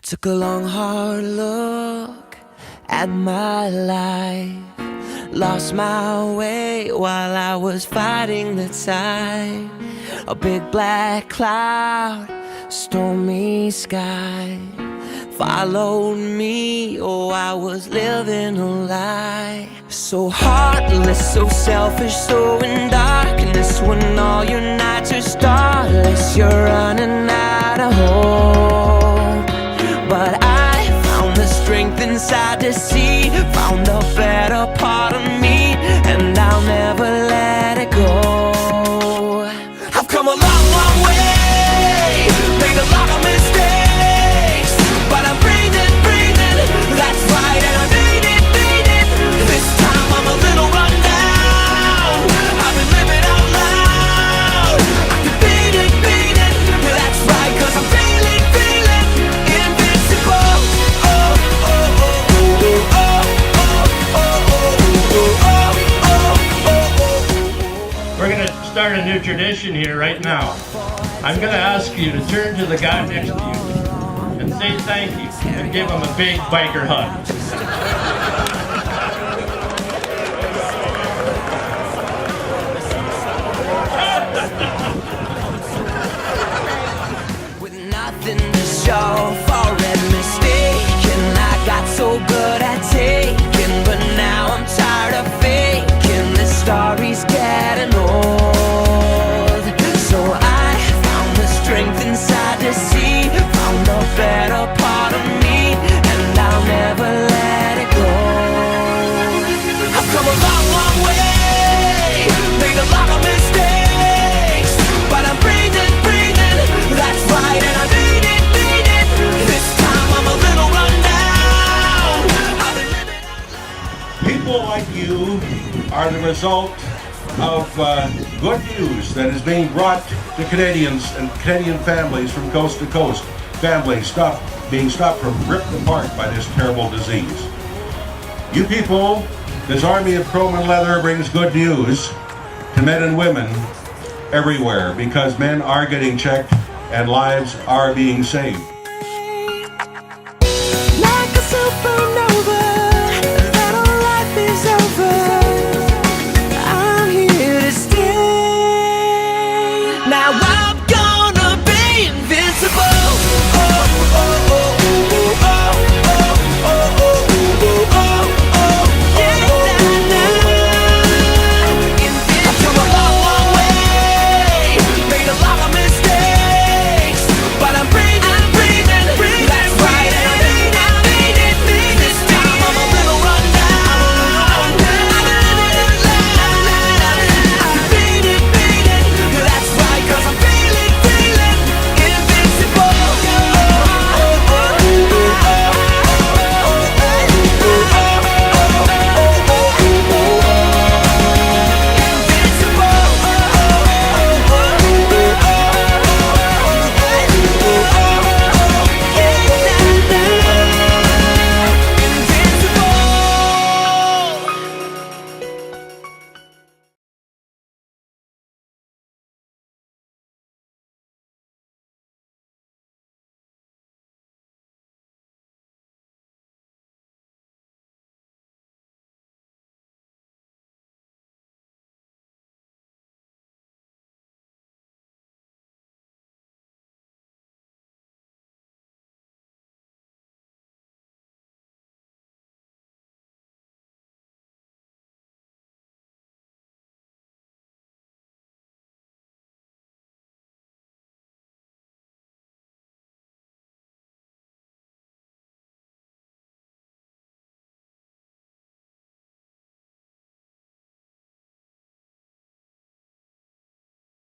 Took a long hard look at my life. Lost my way while I was fighting the tide. A big black cloud, stormy sky followed me. Oh, I was living a lie. So heartless, so selfish, so in darkness. When all your nights are starless, you're running out of hope. But I found the strength inside to see, found the better part of me, and I'll never let it go. I've come a long, long way, made a lot of mistakes, but I'm breathing, breathing, that's right, and I made it, made it. This time I'm a little run down, I've been living out loud. I can beat it, that's right, 'cause I'm feeling, feeling invincible. Oh, oh, oh, oh, oh, oh, oh, oh, oh, oh, oh. We're going to start a new tradition here right now. I'm going to ask you to turn to the guy next to you and say thank you and give him a big biker hug. With nothing to show for a mistake, and I got so good at taking, but now I'm tired of faking. This story's getting old, so I found the strength inside to see, found the better part of me, and I'll never let it go. I've come a long, long way, made a lot of mistakes, but I'm breathing, breathing, that's right, and I made it, made it. This time I'm a little run down, I've been living out loud. People like you are the result of good news that is being brought to Canadians and Canadian families from coast to coast. Families being stopped from ripped apart by this terrible disease. You people, this army of chrome and leather brings good news to men and women everywhere, because men are getting checked and lives are being saved.